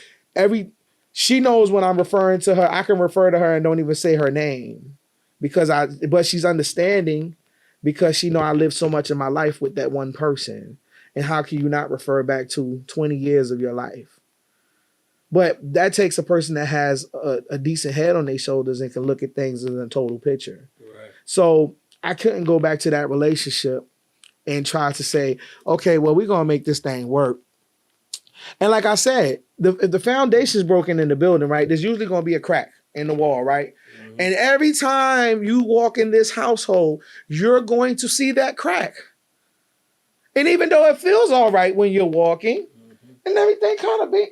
[SPEAKER 2] she knows when I'm referring to her, I can refer to her and don't even say her name but she's understanding because she know I lived so much in my life with that one person. And how can you not refer back to 20 years of your life? But that takes a person that has a decent head on their shoulders and can look at things in a total picture.
[SPEAKER 1] Right.
[SPEAKER 2] So I couldn't go back to that relationship and try to say, okay, well, we're going to make this thing work. And like I said, if the foundation's broken in the building, right, there's usually going to be a crack in the wall, right? Mm-hmm. And every time you walk in this household, you're going to see that crack. And even though it feels all right when you're walking and everything kind of big,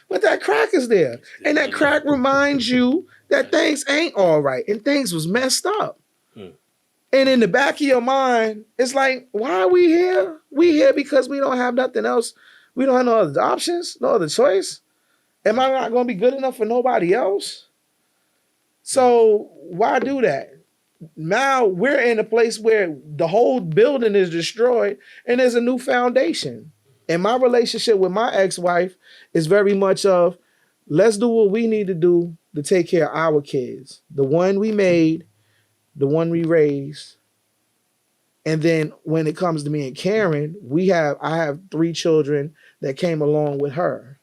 [SPEAKER 2] but that crack is there. And that crack reminds you that things ain't all right and things was messed up. And in the back of your mind, it's like, why are we here? We here because we don't have nothing else. We don't have no other options, no other choice. Am I not going to be good enough for nobody else? So why do that? Now we're in a place where the whole building is destroyed and there's a new foundation. And my relationship with my ex-wife is very much of, let's do what we need to do to take care of our kids. The one we made, the one we raised. And then when it comes to me and Karen, I have 3 children that came along with her.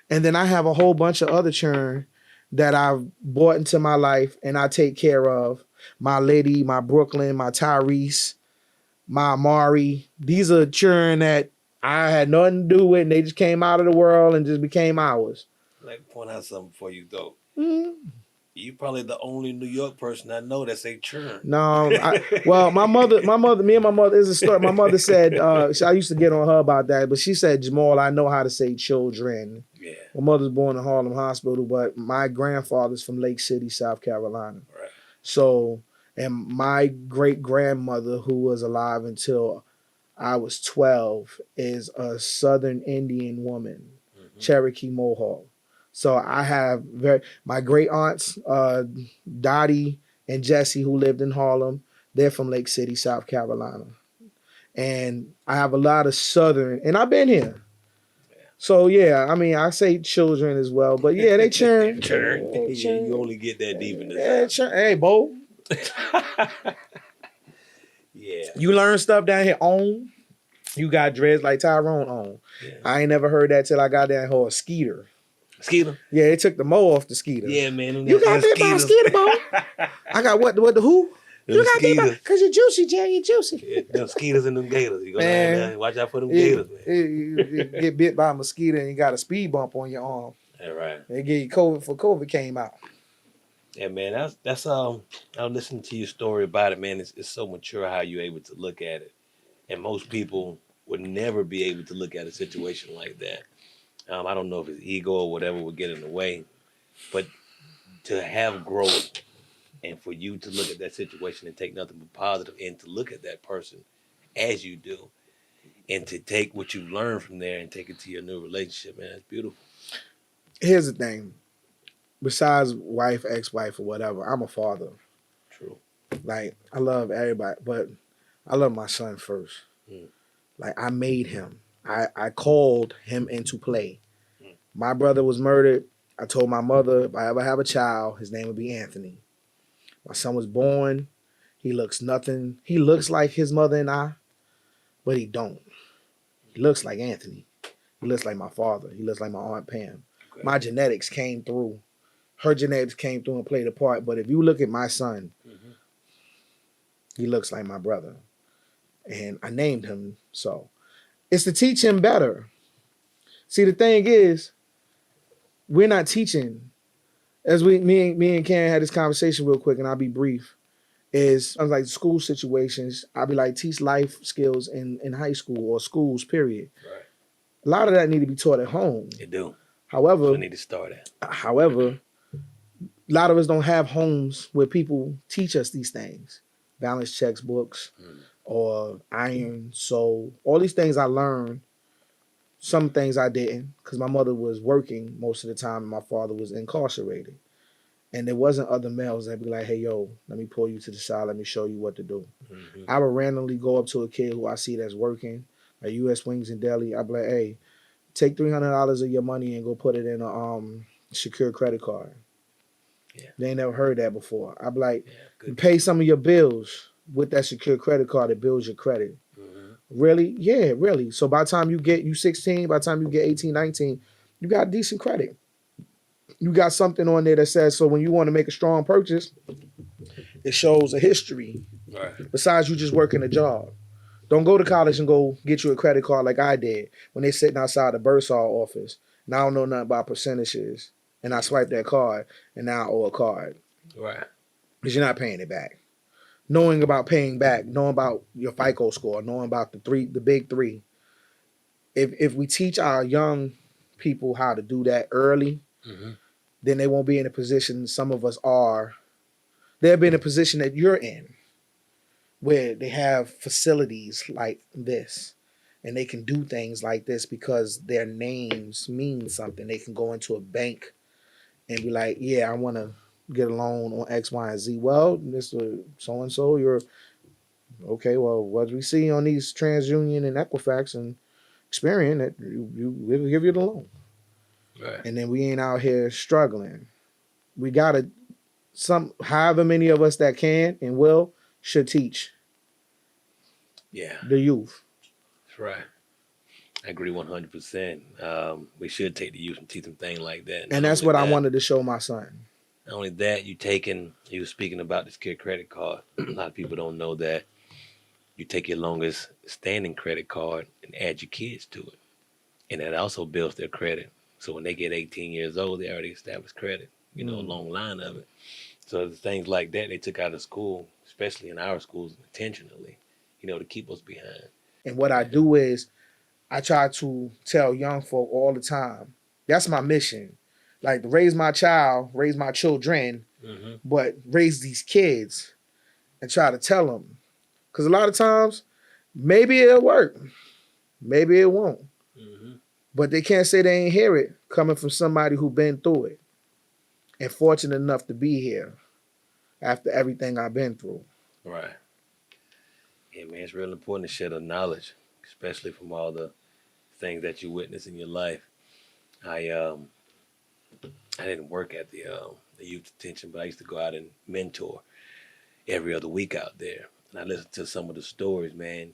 [SPEAKER 2] And then I have a whole bunch of other children that I've brought into my life and I take care of. My Lady, my Brooklyn, my Tyrese, my Amari. These are children that I had nothing to do with and they just came out of the world and just became ours.
[SPEAKER 1] I'd like to point out something for you though.
[SPEAKER 2] Mm-hmm.
[SPEAKER 1] You probably the only New York person I know that say churn.
[SPEAKER 2] No, my mother, me and my mother is a story. My mother said, I used to get on her about that, but she said, Jamal, I know how to say children. Yeah. My mother's born in Harlem Hospital, but my grandfather's from Lake City, South Carolina. Right. So, and my great grandmother, who was alive until I was 12, is a Southern Indian woman, Cherokee Mohawk. So I have my great aunts, Dottie and Jessie, who lived in Harlem. They're from Lake City, South Carolina. And I have a lot of Southern, and I've been here. Yeah. So yeah, I mean, I say children as well, but yeah, they churn.
[SPEAKER 1] Churn. Yeah, you only get that deep in this.
[SPEAKER 2] Yeah, churn. Hey, Bo.
[SPEAKER 1] Yeah.
[SPEAKER 2] You learn stuff down here on. You got dreads like Tyrone on. Yeah. I ain't never heard that till I got down here a Skeeter.
[SPEAKER 1] Skeeter?
[SPEAKER 2] Yeah, they took the mo off the Skeeter.
[SPEAKER 1] Yeah, man.
[SPEAKER 2] You got bit by a Skeeter, Bo. I got what the who? You got bit by, because you're juicy, Jay. You're juicy.
[SPEAKER 1] Yeah, them skeeters and them gators. You go down there and watch out for them gators, man.
[SPEAKER 2] You get bit by a mosquito and you got a speed bump on your arm.
[SPEAKER 1] That's right.
[SPEAKER 2] They gave you COVID before COVID came out.
[SPEAKER 1] Yeah, man. That's I was listening to your story about it, man. It's so mature how you're able to look at it. And most people would never be able to look at a situation like that. I don't know if it's ego or whatever would get in the way, but to have growth and for you to look at that situation and take nothing but positive and to look at that person as you do and to take what you learned from there and take it to your new relationship, man, it's beautiful.
[SPEAKER 2] Here's the thing. Besides wife, ex-wife, or whatever, I'm a father.
[SPEAKER 1] True.
[SPEAKER 2] Like, I love everybody, but I love my son first. Like, I made him. I called him into play. My brother was murdered. I told my mother if I ever have a child, his name would be Anthony. My son was born. He looks nothing. He looks like his mother and I, but he don't. He looks like Anthony. He looks like my father. He looks like my Aunt Pam.
[SPEAKER 1] Okay.
[SPEAKER 2] My genetics came through. Her genetics came through and played a part. But if you look at my son, he looks like my brother. And I named him so. It's to teach him better. See, the thing is, we're not teaching. As me and Karen had this conversation real quick, and I'll be brief. Is I was like school situations. I'll be like teach life skills in high school or schools. Period.
[SPEAKER 1] Right.
[SPEAKER 2] A lot of that need to be taught at home.
[SPEAKER 1] They do.
[SPEAKER 2] However,
[SPEAKER 1] So we need to start at.
[SPEAKER 2] However, a lot of us don't have homes where people teach us these things. Balance checks books or iron. So all these things I learned. Some things I didn't because my mother was working most of the time and my father was incarcerated. And there wasn't other males that'd be like, hey, yo, let me pull you to the side. Let me show you what to do. I would randomly go up to a kid who I see that's working at U.S. Wings and Deli. I'd be like, hey, take $300 of your money and go put it in a secure credit card.
[SPEAKER 1] Yeah.
[SPEAKER 2] They ain't never heard that before. I'd be like, pay some of your bills with that secure credit card that builds your credit. Really? Yeah, really. So by the time you 16, by the time you get 18, 19, you got decent credit. You got something on there that says, so when you want to make a strong purchase, it shows a history.
[SPEAKER 1] Right.
[SPEAKER 2] Besides you just working a job. Don't go to college and go get you a credit card like I did when they sitting outside the Bursar office. And I don't know nothing about percentages. And I swipe that card and now I owe a card.
[SPEAKER 1] Right.
[SPEAKER 2] Because you're not paying it back. Knowing about paying back, knowing about your FICO score, knowing about the big three. If we teach our young people how to do that early, then they won't be in a position some of us are. They'll be in a position that you're in, where they have facilities like this, and they can do things like this because their names mean something. They can go into a bank and be like, yeah, I want to get a loan on X, Y, and Z. Well, Mr. So-and-so, you're okay. Well, what we see on these TransUnion and Equifax and Experian, that we'll give you the loan.
[SPEAKER 1] Right.
[SPEAKER 2] And then we ain't out here struggling. We got to, however many of us that can and will, should teach the youth.
[SPEAKER 1] That's right. I agree 100%. We should take the youth and teach them things like that.
[SPEAKER 2] And that's what I wanted to show my son.
[SPEAKER 1] Not only that, you were speaking about the secure credit card. A lot of people don't know that you take your longest standing credit card and add your kids to it. And that also builds their credit. So when they get 18 years old, they already established credit, a long line of it. So the things like that they took out of school, especially in our schools intentionally, to keep us behind.
[SPEAKER 2] And what I do is I try to tell young folk all the time, that's my mission. Like to raise my child, raise my children, but raise these kids and try to tell them. Because a lot of times, maybe it'll work. Maybe it won't. But they can't say they ain't hear it coming from somebody who been through it and fortunate enough to be here after everything I've been through.
[SPEAKER 1] Right. Yeah, man, it's real important to share the knowledge, especially from all the things that you witness in your life. I didn't work at the youth detention, but I used to go out and mentor every other week out there. And I listened to some of the stories, man.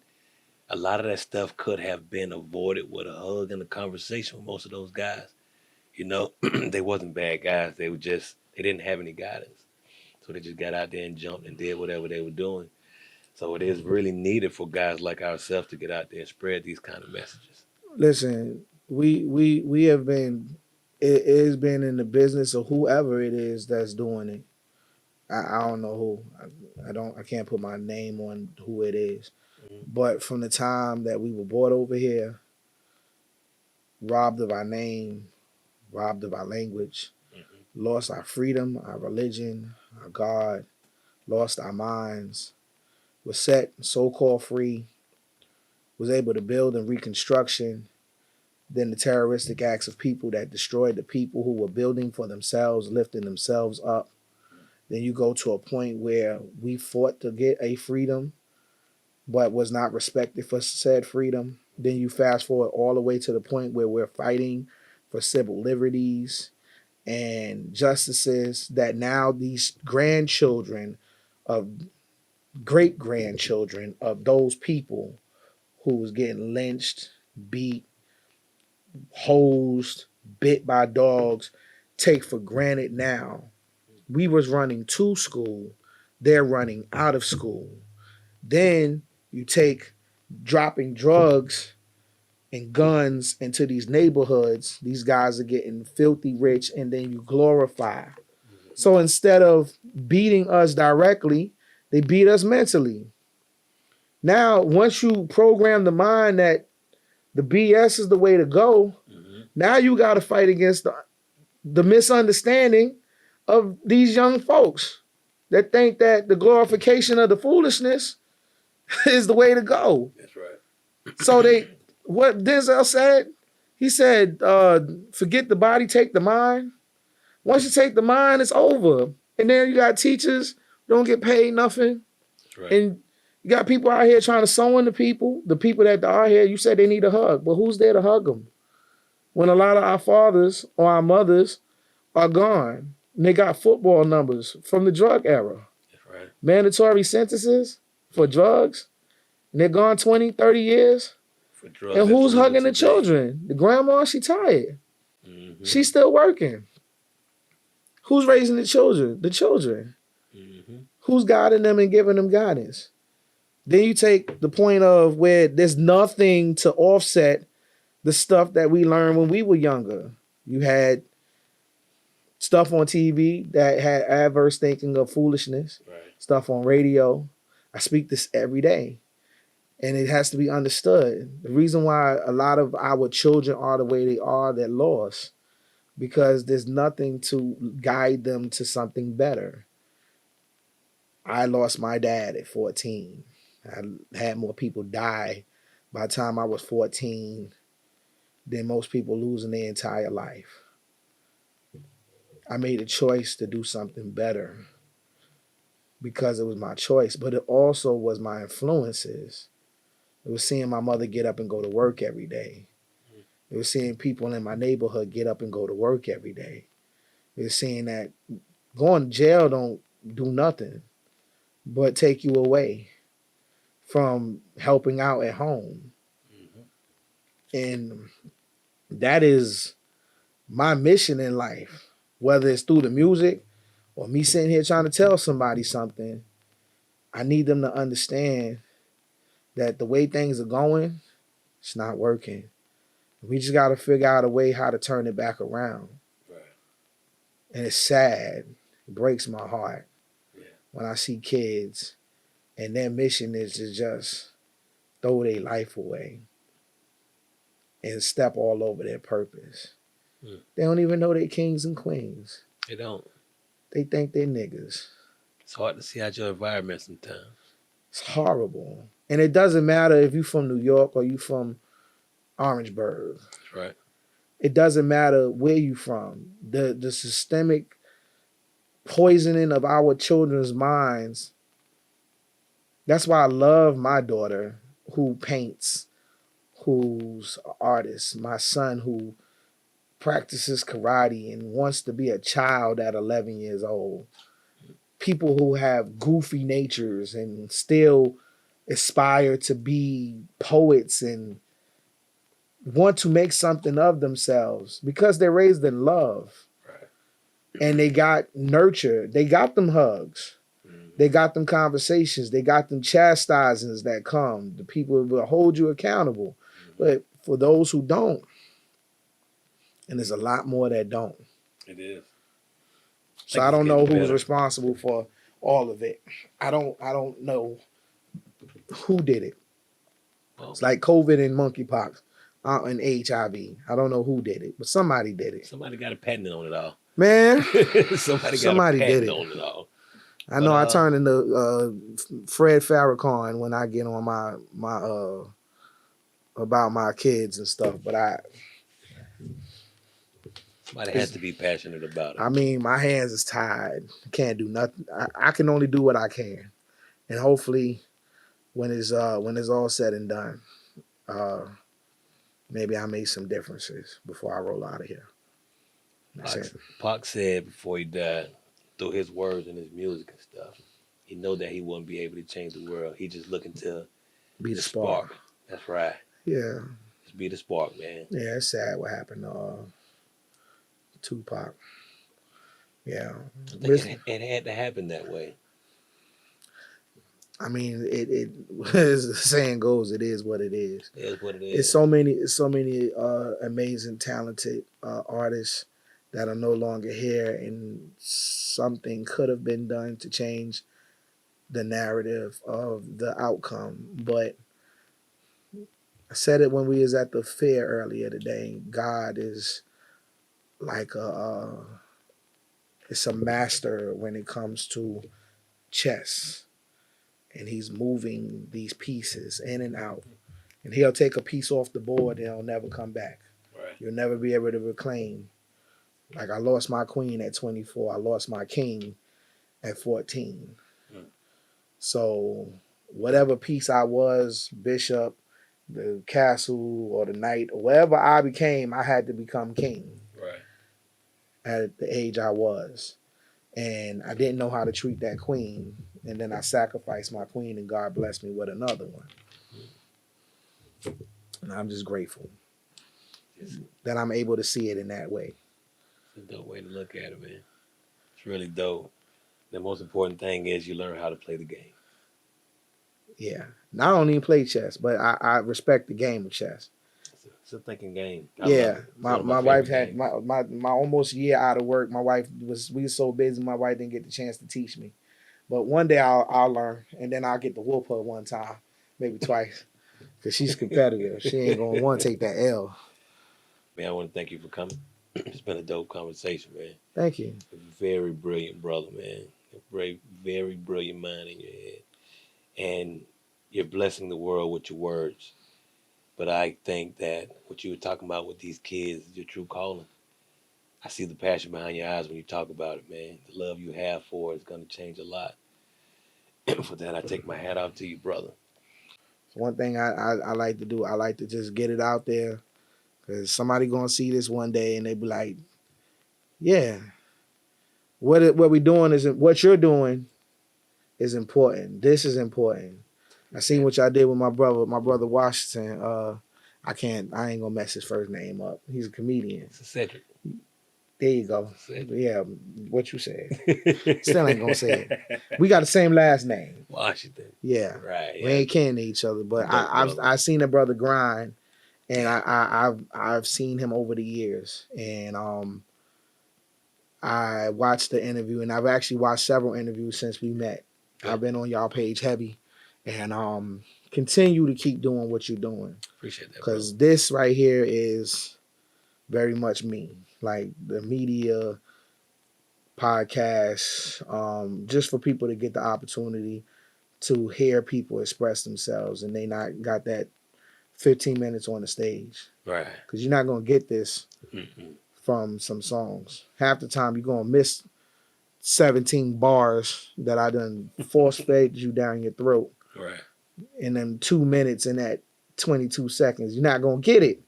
[SPEAKER 1] A lot of that stuff could have been avoided with a hug and a conversation with most of those guys. They wasn't bad guys. They didn't have any guidance. So they just got out there and jumped and did whatever they were doing. So it is really needed for guys like ourselves to get out there and spread these kind of messages.
[SPEAKER 2] Listen, we have been, it has been in the business of whoever it is that's doing it. I don't know who. I can't put my name on who it is. But from the time that we were brought over here, robbed of our name, robbed of our language, lost our freedom, our religion, our God, lost our minds, was set so-called free, was able to build in reconstruction, then the terroristic acts of people that destroyed the people who were building for themselves, lifting themselves up. Then you go to a point where we fought to get a freedom, but was not respected for said freedom. Then you fast forward all the way to the point where we're fighting for civil liberties and justices that now these grandchildren of great-grandchildren of those people who was getting lynched, beat, hosed, bit by dogs, take for granted now. We was running to school, they're running out of school. Then you take dropping drugs and guns into these neighborhoods. These guys are getting filthy rich, and then you glorify. So instead of beating us directly, they beat us mentally. Now, once you program the mind that the BS is the way to go, now you got to fight against the misunderstanding of these young folks that think that the glorification of the foolishness is the way to go.
[SPEAKER 1] That's right.
[SPEAKER 2] So what Denzel said, he said, forget the body, take the mind. Once you take the mind, it's over. And then you got teachers who don't get paid nothing.
[SPEAKER 1] That's right.
[SPEAKER 2] And you got people out here trying to sew into people. The people that are here, you said they need a hug. But who's there to hug them? When a lot of our fathers or our mothers are gone. And they got football numbers from the drug era.
[SPEAKER 1] That's right.
[SPEAKER 2] Mandatory sentences for drugs. And they're gone 20, 30 years.
[SPEAKER 1] For drugs.
[SPEAKER 2] And who's hugging the children? The grandma, she tired.
[SPEAKER 1] Mm-hmm.
[SPEAKER 2] She's still working. Who's raising the children? The children.
[SPEAKER 1] Mm-hmm.
[SPEAKER 2] Who's guiding them and giving them guidance? Then you take the point of where there's nothing to offset the stuff that we learned when we were younger. You had stuff on TV that had adverse thinking of foolishness,
[SPEAKER 1] Right.
[SPEAKER 2] Stuff on radio. I speak this every day, and it has to be understood. The reason why a lot of our children are the way they are, they're lost, because there's nothing to guide them to something better. I lost my dad at 14. I had more people die by the time I was 14 than most people lose in their entire life. I made a choice to do something better because it was my choice, but it also was my influences. It was seeing my mother get up and go to work every day. It was seeing people in my neighborhood get up and go to work every day. It was seeing that going to jail don't do nothing but take you away from helping out at home. Mm-hmm. And that is my mission in life, whether it's through the music or me sitting here trying to tell somebody something. I need them to understand that the way things are going, it's not working. We just got to figure out a way how to turn it back around. Right. And it's sad. It breaks my heart when I see kids and their mission is to just throw their life away and step all over their purpose. They don't even know they're kings and queens.
[SPEAKER 1] They don't.
[SPEAKER 2] They think they're niggas.
[SPEAKER 1] It's hard to see out your environment sometimes.
[SPEAKER 2] It's horrible. And it doesn't matter if you're from New York or you from Orangeburg.
[SPEAKER 1] That's right.
[SPEAKER 2] It doesn't matter where you from. The systemic poisoning of our children's minds. That's why I love my daughter who paints, who's an artist. My son who practices karate and wants to be a child at 11 years old. People who have goofy natures and still aspire to be poets and want to make something of themselves because they're raised in love. Right. And they got nurtured. They got them hugs. Mm-hmm. They got them conversations. They got them chastisings that come. The people will hold you accountable. Mm-hmm. But for those who don't, and there's a lot more that don't. It is. So I don't know who's responsible for all of it. I don't know who did it. Well, it's like COVID and monkeypox and HIV. I don't know who did it, but somebody did it.
[SPEAKER 1] Somebody got a patent on it all.
[SPEAKER 2] Man,
[SPEAKER 1] somebody
[SPEAKER 2] did it.
[SPEAKER 1] On it all.
[SPEAKER 2] I know I turn into Fred Farrakhan when I get on my about my kids and stuff, but
[SPEAKER 1] somebody has to be passionate about it.
[SPEAKER 2] I mean, my hands is tied. I can't do nothing. I can only do what I can. And hopefully when it's all said and done, maybe I make some differences before I roll out of here.
[SPEAKER 1] Pac said before he died, through his words and his music and stuff, he know that he wouldn't be able to change the world. He just looking to
[SPEAKER 2] be the spark.
[SPEAKER 1] That's right.
[SPEAKER 2] Yeah.
[SPEAKER 1] Just to be the spark, man.
[SPEAKER 2] Yeah, it's sad what happened to Tupac. Yeah.
[SPEAKER 1] I think it had to happen that way.
[SPEAKER 2] I mean, it as the saying goes, it is what it is.
[SPEAKER 1] It is what it is.
[SPEAKER 2] It's so many amazing, talented artists that are no longer here, and something could have been done to change the narrative of the outcome. But I said it when we was at the fair earlier today. God is like it's a master when it comes to chess. And he's moving these pieces in and out. And he'll take a piece off the board and it'll never come back.
[SPEAKER 1] Right.
[SPEAKER 2] You'll never be able to reclaim. Like I lost my queen at 24. I lost my king at 14. So whatever piece I was, bishop, the castle, or the knight, or whatever I became, I had to become king.
[SPEAKER 1] Right.
[SPEAKER 2] At the age I was. And I didn't know how to treat that queen. And then I sacrificed my queen and God blessed me with another one. And I'm just grateful that I'm able to see it in that way.
[SPEAKER 1] It's a dope way to look at it, man. It's really dope. The most important thing is you learn how to play the game.
[SPEAKER 2] Yeah. Now, I don't even play chess, but I respect the game of chess.
[SPEAKER 1] It's a thinking game.
[SPEAKER 2] Yeah. My wife had my almost year out of work. We were so busy, my wife didn't get the chance to teach me. But one day I'll learn, and then I'll get to whoop her one time, maybe twice, because she's competitive. She ain't going to want to take that L.
[SPEAKER 1] Man, I want to thank you for coming. It's been a dope conversation, man.
[SPEAKER 2] Thank you.
[SPEAKER 1] A very brilliant brother, man. A very, very brilliant mind in your head. And you're blessing the world with your words. But I think that what you were talking about with these kids is your true calling. I see the passion behind your eyes when you talk about it, man. The love you have for it is going to change a lot. For that, I take my hat off to you, brother.
[SPEAKER 2] One thing I like to do, I like to just get it out there, because somebody going to see this one day and they be like, yeah, what we doing isn't, what you're doing is important. This is important. I seen what y'all did with my brother Washington. I ain't gonna mess his first name up. He's a comedian.
[SPEAKER 1] It's Cedric.
[SPEAKER 2] There you go.
[SPEAKER 1] Cedric.
[SPEAKER 2] Yeah, what you said. Still ain't gonna say it. We got the same last name.
[SPEAKER 1] Washington.
[SPEAKER 2] Yeah.
[SPEAKER 1] Right.
[SPEAKER 2] We ain't kin to each other, but I've seen a brother grind, and I've seen him over the years, and I watched the interview, and I've actually watched several interviews since we met. Good. I've been on y'all page heavy, and continue to keep doing what you're doing.
[SPEAKER 1] Appreciate that,
[SPEAKER 2] because this right here is very much me. Like the media, podcasts, just for people to get the opportunity to hear people express themselves, and they not got that 15 minutes on the stage.
[SPEAKER 1] Right.
[SPEAKER 2] Because you're not going to get this from some songs. Half the time you're going to miss 17 bars that I done force-fed you down your throat. Right. In them 2 minutes and that 22 seconds. You're not going to get it.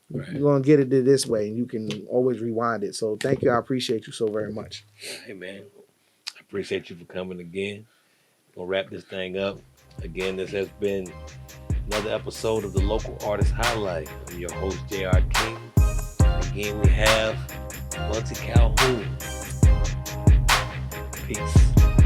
[SPEAKER 2] Right. You're going to get it this way, and you can always rewind it. So thank you. I appreciate you so very much.
[SPEAKER 1] Hey, man. I appreciate you for coming again. We'll wrap this thing up. Again, this has been another episode of the Local Artist Highlight. I'm your host, J.R. King. Again, we have Bugsy Calhoun. Peace.